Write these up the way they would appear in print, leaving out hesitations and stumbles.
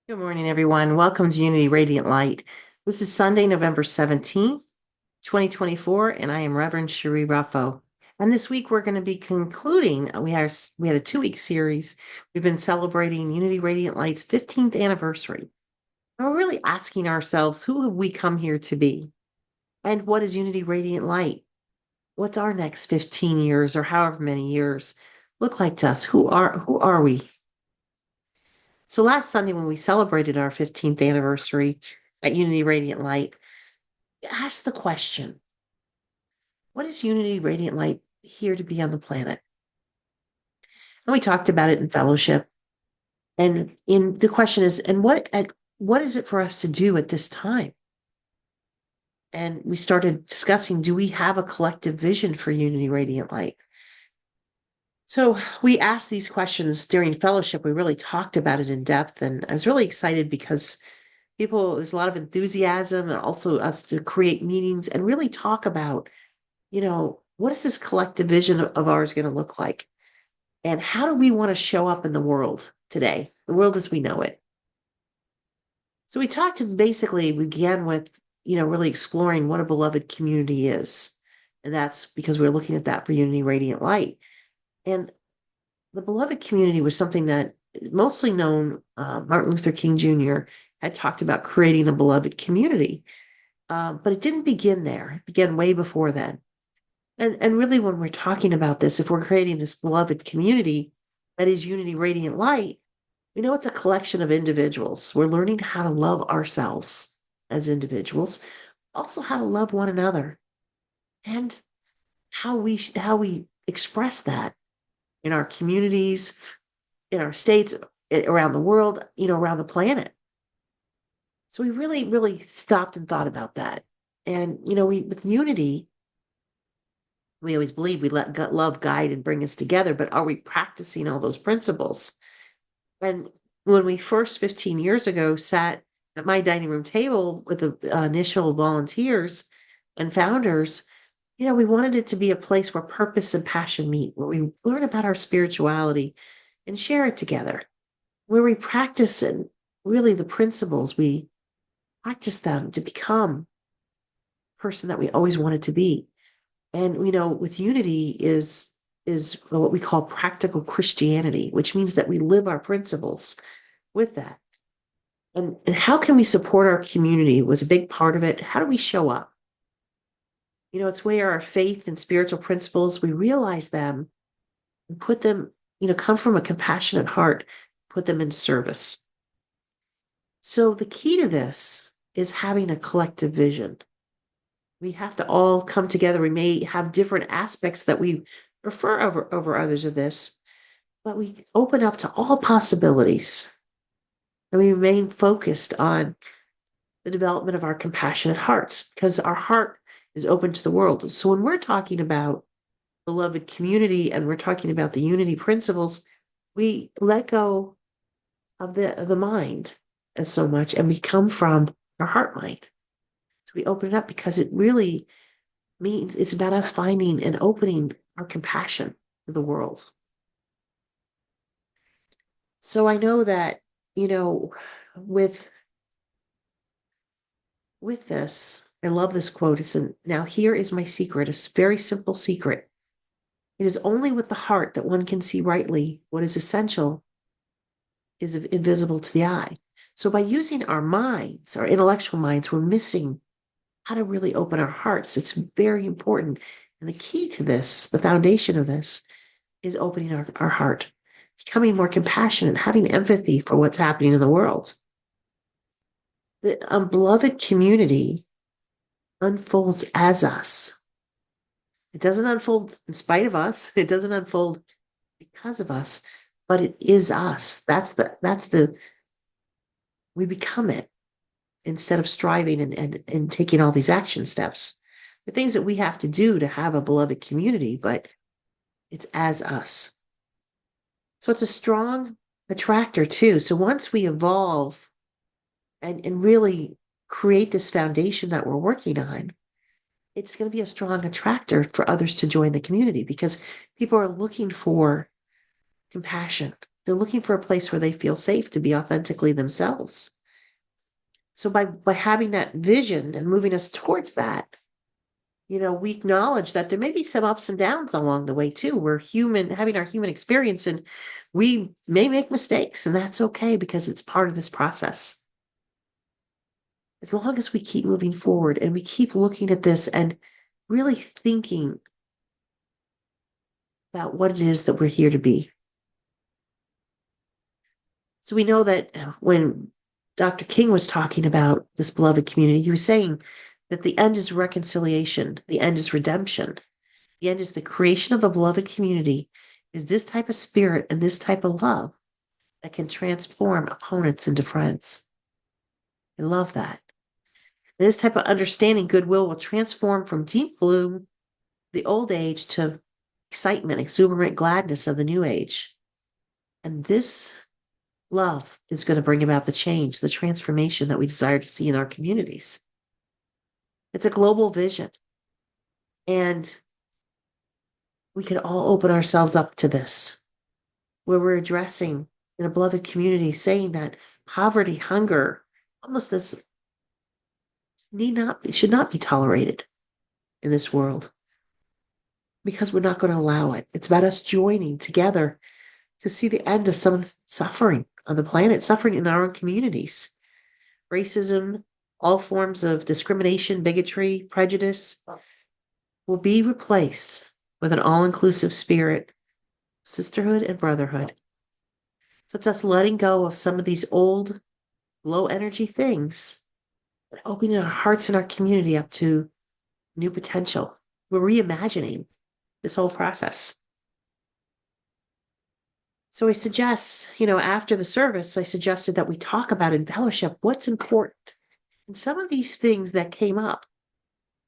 Good morning, everyone. Welcome to Unity Radiant Light. This is Sunday, November 17th, 2024, and I am Reverend Cherie Ruffo. And this week we're going to be concluding. We had a 2-week series. We've been celebrating Unity Radiant Light's 15th anniversary. And we're really asking ourselves, who have we come here to be? And what is Unity Radiant Light? What's our next 15 years or however many years look like to us? Who are we? So last Sunday, when we celebrated our 15th anniversary at Unity Radiant Light, we asked the question, what is Unity Radiant Light here to be on the planet? And we talked about it in fellowship. And in the question is, and what is it for us to do at this time? And we started discussing, do we have a collective vision for Unity Radiant Light? So we asked these questions during fellowship. We really talked about it in depth. And I was really excited because there's a lot of enthusiasm and also us to create meetings and really talk about, what is this collective vision of ours going to look like? And how do we want to show up in the world today, the world as we know it? So we began with, really exploring what a beloved community is. And that's because we're looking at that for Unity Radiant Light. And the beloved community was something that mostly known, Martin Luther King Jr. had talked about creating a beloved community. But it didn't begin there. It began way before then. And really, when we're talking about this, if we're creating this beloved community that is Unity Radiant Light, we know it's a collection of individuals. We're learning how to love ourselves as individuals, also how to love one another, and how we express that in our communities, in our states, around the world, around the planet. So we really, really stopped and thought about that. And we with unity, we always believe we let love guide and bring us together, but are we practicing all those principles? And when we first 15 years ago sat at my dining room table with the initial volunteers and founders, we wanted it to be a place where purpose and passion meet, where we learn about our spirituality and share it together, where we practice and really the principles, we practice them to become the person that we always wanted to be. And with unity is what we call practical Christianity, which means that we live our principles with that. And how can we support our community was a big part of it. How do we show up? It's where our faith and spiritual principles, we realize them and put them, come from a compassionate heart, put them in service. So the key to this is having a collective vision. We have to all come together. We may have different aspects that we prefer over others of this, but we open up to all possibilities and we remain focused on the development of our compassionate hearts because our heart is open to the world. So when we're talking about beloved community and we're talking about the unity principles, we let go of the mind as so much and we come from our heart mind. So we open it up because it really means it's about us finding and opening our compassion to the world. So I know that, with this, I love this quote. Now here is my secret, a very simple secret. It is only with the heart that one can see rightly what is essential is invisible to the eye. So by using our minds, our intellectual minds, we're missing how to really open our hearts. It's very important. And the key to this, the foundation of this, is opening our heart, becoming more compassionate, having empathy for what's happening in the world. The beloved community unfolds as us. It doesn't unfold in spite of us. It doesn't unfold because of us, but it is us. That's the we become it instead of striving and taking all these action steps. The things that we have to do to have a beloved community, but it's as us. So it's a strong attractor too. So once we evolve and really create this foundation that we're working on, it's going to be a strong attractor for others to join the community because people are looking for compassion. They're looking for a place where they feel safe to be authentically themselves. So by having that vision and moving us towards that, we acknowledge that there may be some ups and downs along the way too. We're human, having our human experience, and we may make mistakes, and that's okay because it's part of this process. As long as we keep moving forward and we keep looking at this and really thinking about what it is that we're here to be. So we know that when Dr. King was talking about this beloved community, he was saying that the end is reconciliation, the end is redemption, the end is the creation of the beloved community, is this type of spirit and this type of love that can transform opponents into friends. I love that. And this type of understanding, goodwill, will transform from deep gloom, the old age, to excitement, exuberant gladness of the new age. And this love is going to bring about the change, the transformation that we desire to see in our communities. It's a global vision. And we can all open ourselves up to this, where we're addressing in a beloved community, saying that poverty, hunger, homelessness should not be tolerated in this world, because we're not going to allow it. It's about us joining together to see the end of some of the suffering on the planet, suffering in our own communities. Racism, all forms of discrimination, bigotry, prejudice will be replaced with an all-inclusive spirit, sisterhood and brotherhood. So it's us letting go of some of these old, low-energy things and opening our hearts and our community up to new potential. We're reimagining this whole process. So I suggest, after the service, I suggested that we talk about in fellowship what's important. And some of these things that came up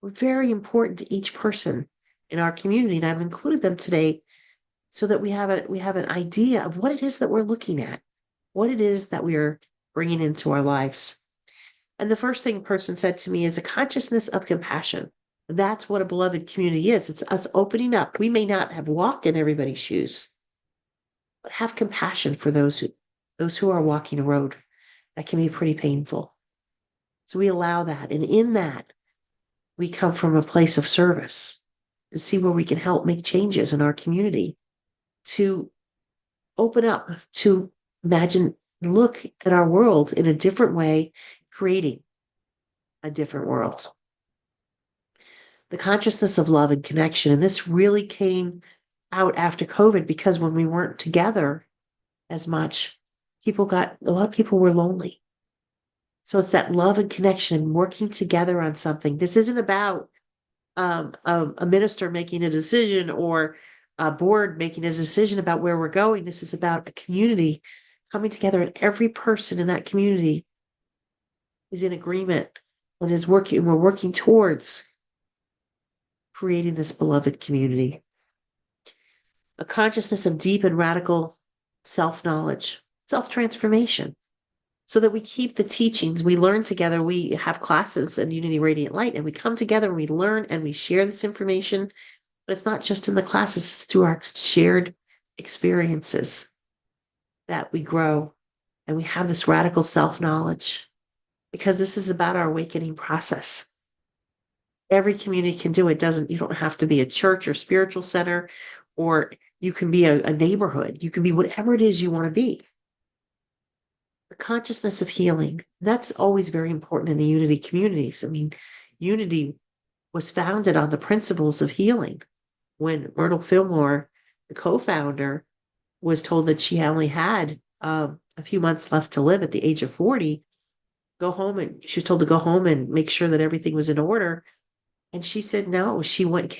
were very important to each person in our community, and I've included them today so that we have an idea of what it is that we're looking at, what it is that we are bringing into our lives. And the first thing a person said to me is a consciousness of compassion. That's what a beloved community is. It's us opening up. We may not have walked in everybody's shoes, but have compassion for those who are walking a road that can be pretty painful. So we allow that. And in that, we come from a place of service to see where we can help make changes in our community, to open up, to imagine, look at our world in a different way, creating a different world. The consciousness of love and connection. And this really came out after COVID, because when we weren't together as much, a lot of people were lonely. So it's that love and connection and working together on something. This isn't about a minister making a decision or a board making a decision about where we're going. This is about a community coming together, and every person in that community is in agreement and is working. We're working towards creating this beloved community. A consciousness of deep and radical self-knowledge, self-transformation, so that we keep the teachings. We learn together. We have classes in Unity Radiant Light, and we come together and we learn and we share this information. But it's not just in the classes, it's through our shared experiences that we grow, and we have this radical self-knowledge, because this is about our awakening process. Every community can do it. You don't have to be a church or spiritual center, or you can be a neighborhood. You can be whatever it is you want to be. The consciousness of healing, that's always very important in the Unity communities. I mean, Unity was founded on the principles of healing. When Myrtle Fillmore, the co-founder, was told that she only had a few months left to live at the age of 40, she was told to go home and make sure that everything was in order. And she said no. She learned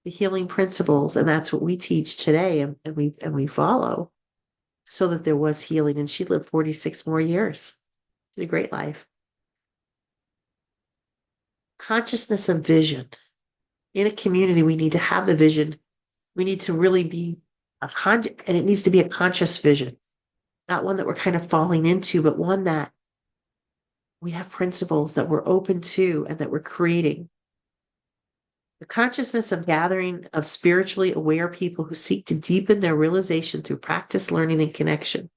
the healing principles, and that's what we teach today, and we follow, so that there was healing. And she lived 46 more years. She had a great life. Consciousness of vision. In a community, we need to have the vision. We need to really be and it needs to be a conscious vision, not one that we're kind of falling into, but one that we have principles that we're open to and that we're creating. The consciousness of gathering of spiritually aware people who seek to deepen their realization through practice, learning, and connection.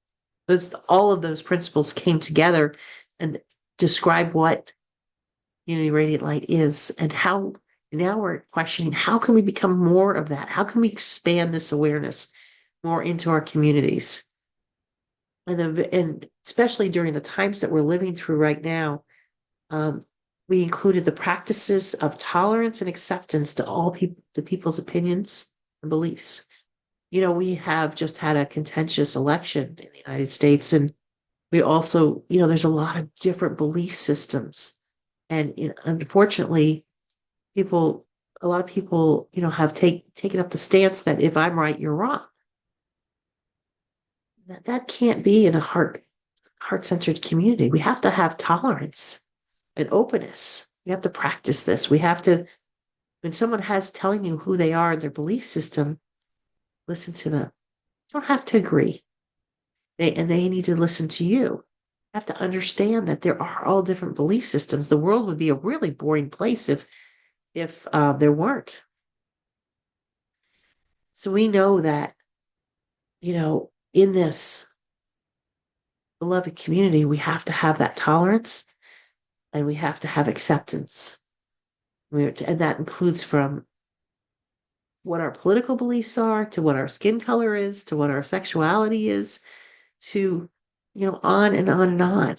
All of those principles came together and describe what Unity Radiant Light is, and how now we're questioning, how can we become more of that? How can we expand this awareness more into our communities? And especially during the times that we're living through right now, we included the practices of tolerance and acceptance to all people, to people's opinions and beliefs. We have just had a contentious election in the United States, and we also, there's a lot of different belief systems. And unfortunately, a lot of people, have taken up the stance that if I'm right, you're wrong. That can't be in a heart-centered community. We have to have tolerance and openness. We have to practice this. We have to, when someone has telling you who they are and their belief system, listen to them. You don't have to agree. They need to listen to you. You have to understand that there are all different belief systems. The world would be a really boring place if there weren't. So we know that, in this beloved community, we have to have that tolerance and we have to have acceptance. And that includes from what our political beliefs are, to what our skin color is, to what our sexuality is, to, on and on and on.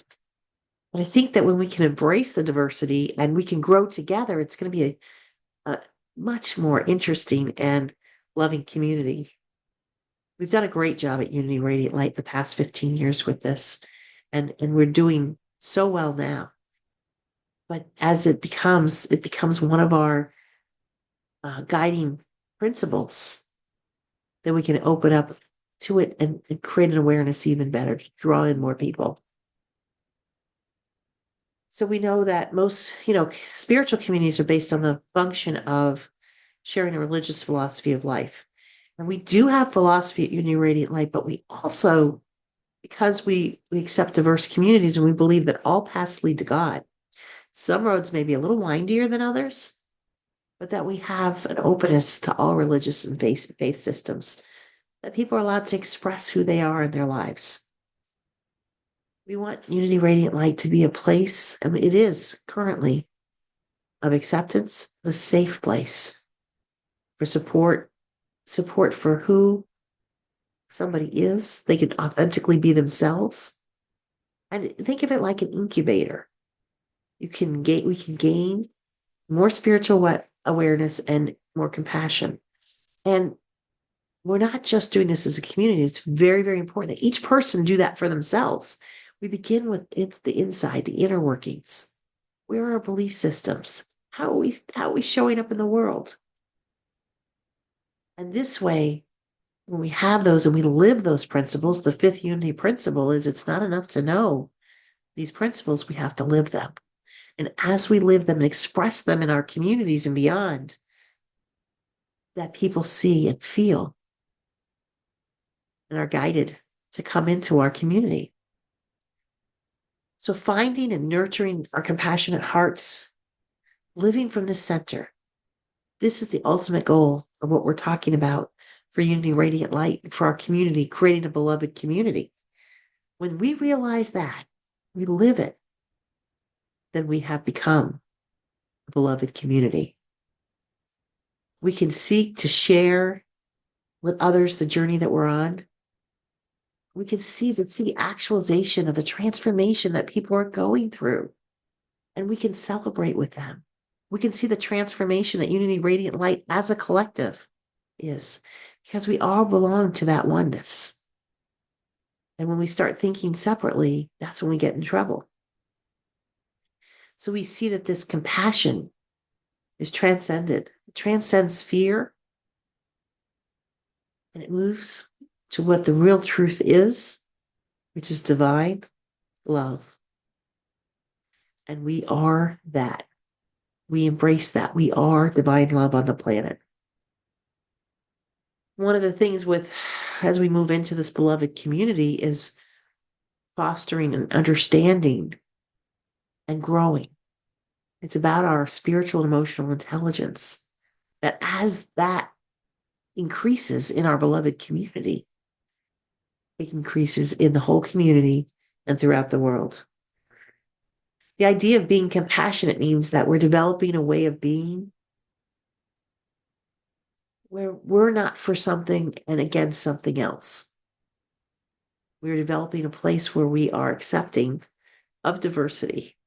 And I think that when we can embrace the diversity and we can grow together, it's going to be a much more interesting and loving community. We've done a great job at Unity Radiant Light the past 15 years with this, and we're doing so well now. But as it becomes one of our guiding principles, then we can open up to it and create an awareness even better to draw in more people. So we know that most, spiritual communities are based on the function of sharing a religious philosophy of life. And we do have philosophy at Unity Radiant Light, but we also, because we accept diverse communities and we believe that all paths lead to God, some roads may be a little windier than others, but that we have an openness to all religious and faith systems, that people are allowed to express who they are in their lives. We want Unity Radiant Light to be a place, and it is currently, of acceptance, a safe place for support for who somebody is. They can authentically be themselves. And think of it like an incubator. We can gain more spiritual awareness and more compassion. And we're not just doing this as a community. It's very, very important that each person do that for themselves. We begin with the inside, the inner workings. Where are our belief systems? How are we showing up in the world? And this way, when we have those and we live those principles, the fifth unity principle is it's not enough to know these principles, we have to live them. And as we live them and express them in our communities and beyond, that people see and feel and are guided to come into our community. So finding and nurturing our compassionate hearts, living from this center, this is the ultimate goal of what we're talking about for Unity Radiant Light, for our community, creating a beloved community. When we realize that, we live it, then we have become a beloved community. We can seek to share with others the journey that we're on. We can see the actualization of the transformation that people are going through, and we can celebrate with them. We can see the transformation that Unity Radiant Light as a collective is, because we all belong to that oneness. And when we start thinking separately, that's when we get in trouble. So we see that this compassion is transcended. It transcends fear, and it moves to what the real truth is, which is divine love. And we are that. We embrace that. We are divine love on the planet. One of the things as we move into this beloved community is fostering an understanding and growing. It's about our spiritual and emotional intelligence. that as that increases in our beloved community, it increases in the whole community and throughout the world. The idea of being compassionate means that we're developing a way of being where we're not for something and against something else. We're developing a place where we are accepting of diversity.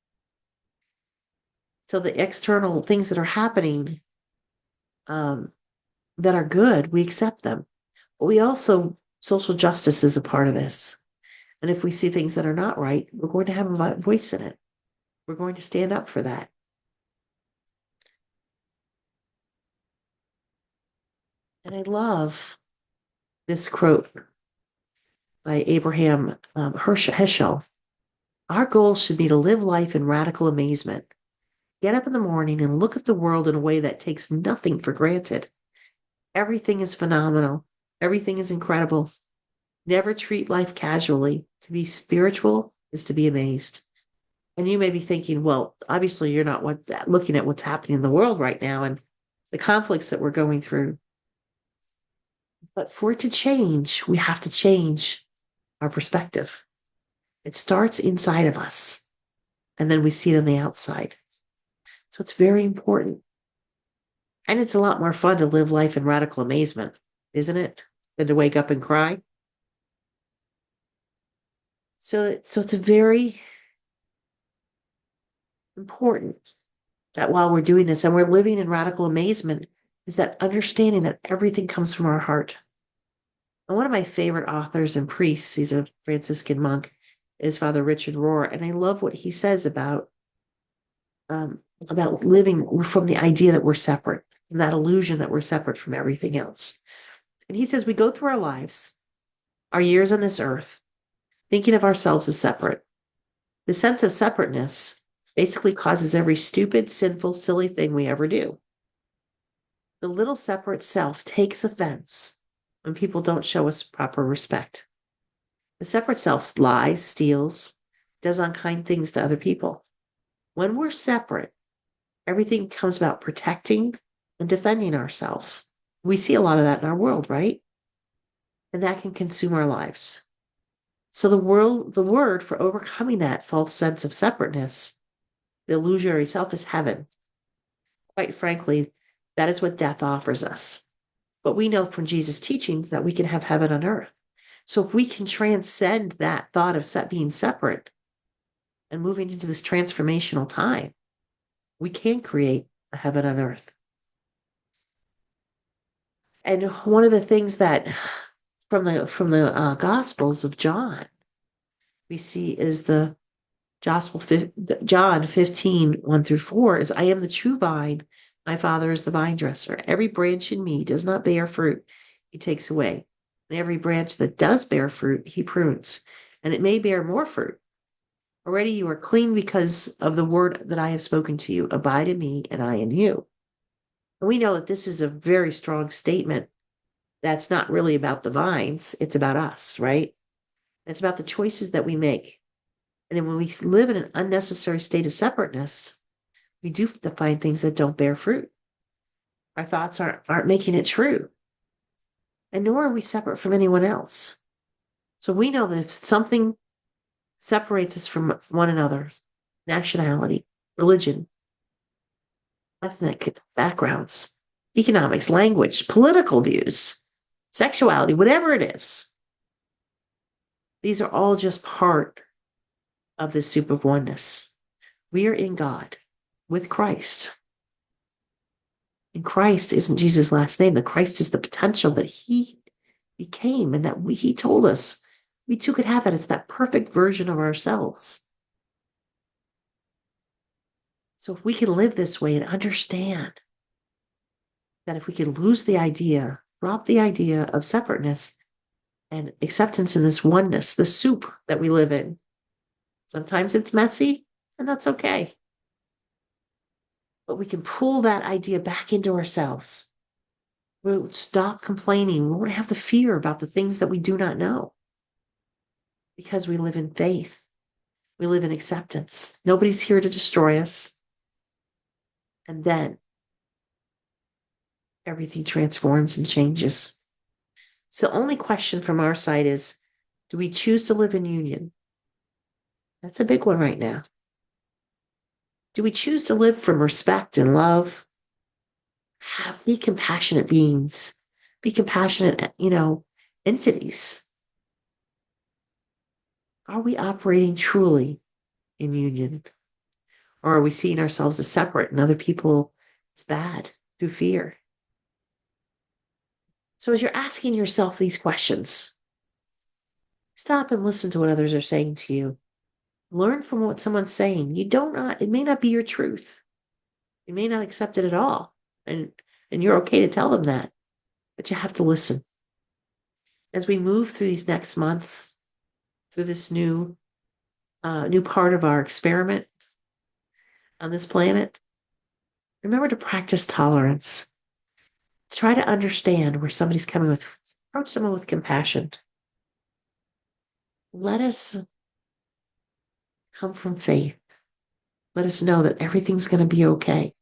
So the external things that are happening that are good, we accept them. But we also, social justice is a part of this. And if we see things that are not right, we're going to have a voice in it. We're going to stand up for that. And I love this quote by Abraham Heschel. Our goal should be to live life in radical amazement. Get up in the morning and look at the world in a way that takes nothing for granted. Everything is phenomenal. Everything is incredible. Never treat life casually. To be spiritual is to be amazed. And you may be thinking, well, obviously you're not looking at what's happening in the world right now and the conflicts that we're going through. But for it to change, we have to change our perspective. It starts inside of us, and then we see it on the outside. So it's very important. And it's a lot more fun to live life in radical amazement, isn't it? Than to wake up and cry. So it's a very important that while we're doing this and we're living in radical amazement, is that understanding that everything comes from our heart. And one of my favorite authors and priests, he's a Franciscan monk, is Father Richard Rohr. And I love what he says about living from the idea that we're separate, and that illusion that we're separate from everything else. And he says we go through our lives, our years on this earth, thinking of ourselves as separate. The sense of separateness basically causes every stupid, sinful, silly thing we ever do. The little separate self takes offense when people don't show us proper respect. The separate self lies, steals, does unkind things to other people. When we're separate, everything becomes about protecting and defending ourselves. We see a lot of that in our world, right? And that can consume our lives. So the word for overcoming that false sense of separateness, the illusionary self, is heaven. Quite frankly, that is what death offers us. But we know from Jesus' teachings that we can have heaven on earth. So if we can transcend that thought of being separate and moving into this transformational time, we can create a heaven on earth. And one of the things that from the Gospels of John we see is the John 15, 1-4 is, I am the true vine, my Father is the vine dresser. Every branch in me does not bear fruit, he takes away. And every branch that does bear fruit, he prunes, and it may bear more fruit. Already you are clean because of the word that I have spoken to you. Abide in me, and I in you. And we know that this is a very strong statement that's not really about the vines, it's about us, right? It's about the choices that we make. And then when we live in an unnecessary state of separateness, we do find things that don't bear fruit. Our thoughts aren't making it true. And nor are we separate from anyone else. So we know that if something separates us from one another, nationality, religion, ethnic backgrounds, economics, language, political views, sexuality, whatever it is, these are all just part of the soup of oneness. We are in God with Christ. And Christ isn't Jesus' last name. The Christ is the potential that he became and that he told us we too could have that. It's that perfect version of ourselves. So if we can live this way and understand that if we can lose the idea, drop the idea of separateness and acceptance in this oneness, the soup that we live in, sometimes it's messy, and that's okay. But we can pull that idea back into ourselves. We'll stop complaining. We won't have the fear about the things that we do not know. Because we live in faith. We live in acceptance. Nobody's here to destroy us. And then everything transforms and changes. So the only question from our side is, do we choose to live in union? That's a big one right now. Do we choose to live from respect and love? Be compassionate beings, be compassionate, entities. Are we operating truly in union? Or are we seeing ourselves as separate and other people as bad through fear? So as you're asking yourself these questions, stop and listen to what others are saying to you. Learn from what someone's saying. It may not be your truth. You may not accept it at all. And you're okay to tell them that, but you have to listen. As we move through these next months, through this new part of our experiment on this planet, remember to practice tolerance. Try to understand where somebody's coming with, approach someone with compassion. Let us come from faith. Let us know that everything's going to be okay.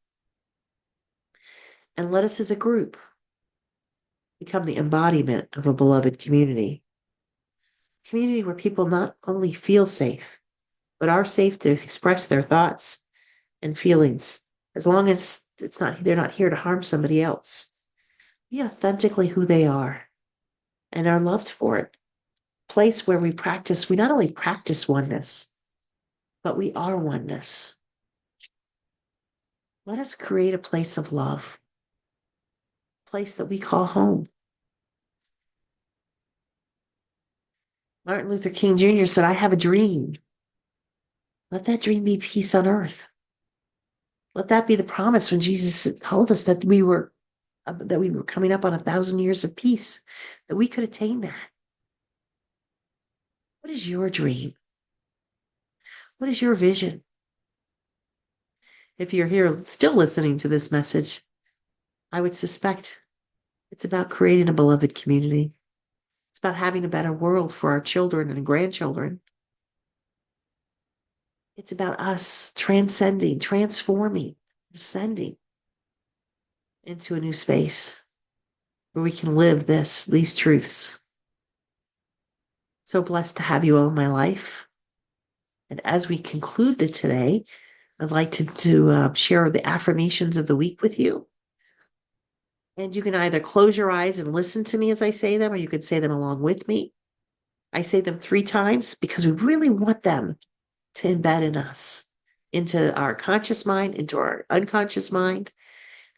And let us as a group become the embodiment of a beloved community. Community where people not only feel safe, but are safe to express their thoughts and feelings, as long as they're not here to harm somebody else. Be authentically who they are and are loved for it. Place where we not only practice oneness, but we are oneness. Let us create a place of love, a place that we call home. Martin Luther King Jr. said, "I have a dream." Let that dream be peace on earth. Let that be the promise when Jesus told us that we were coming up on 1,000 years of peace, that we could attain that. What is your dream? What is your vision? If you're here still listening to this message, I would suspect it's about creating a beloved community. It's about having a better world for our children and grandchildren. It's about us transcending, transforming, ascending into a new space where we can live these truths. So blessed to have you all in my life. And as we conclude today, I'd like to share the affirmations of the week with you. And you can either close your eyes and listen to me as I say them, or you could say them along with me. I say them 3 times because we really want them to embed in us, into our conscious mind, into our unconscious mind,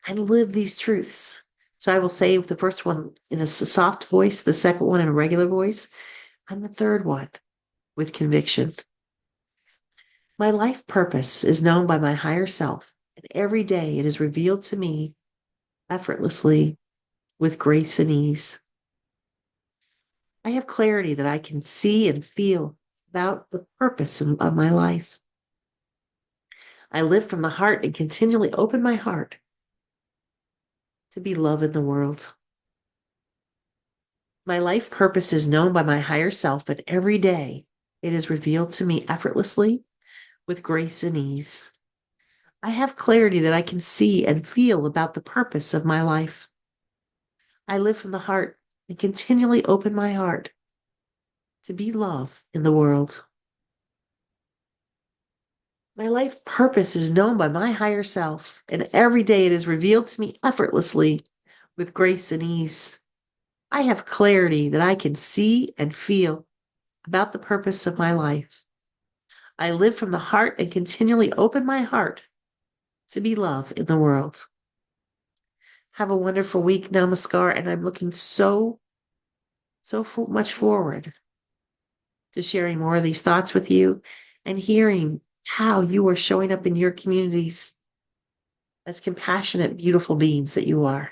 and live these truths. So I will say the first one in a soft voice, the second one in a regular voice, and the third one with conviction. My life purpose is known by my higher self, and every day it is revealed to me effortlessly with grace and ease. I have clarity that I can see and feel about the purpose of my life. I live from the heart and continually open my heart to be love in the world. My life purpose is known by my higher self, and every day it is revealed to me effortlessly with grace and ease. I have clarity that I can see and feel about the purpose of my life. I live from the heart and continually open my heart to be love in the world. My life purpose is known by my higher self, and every day it is revealed to me effortlessly with grace and ease. I have clarity that I can see and feel about the purpose of my life. I live from the heart and continually open my heart to be love in the world. Have a wonderful week. Namaskar. And I'm looking so much forward to sharing more of these thoughts with you and hearing how you are showing up in your communities as compassionate, beautiful beings that you are.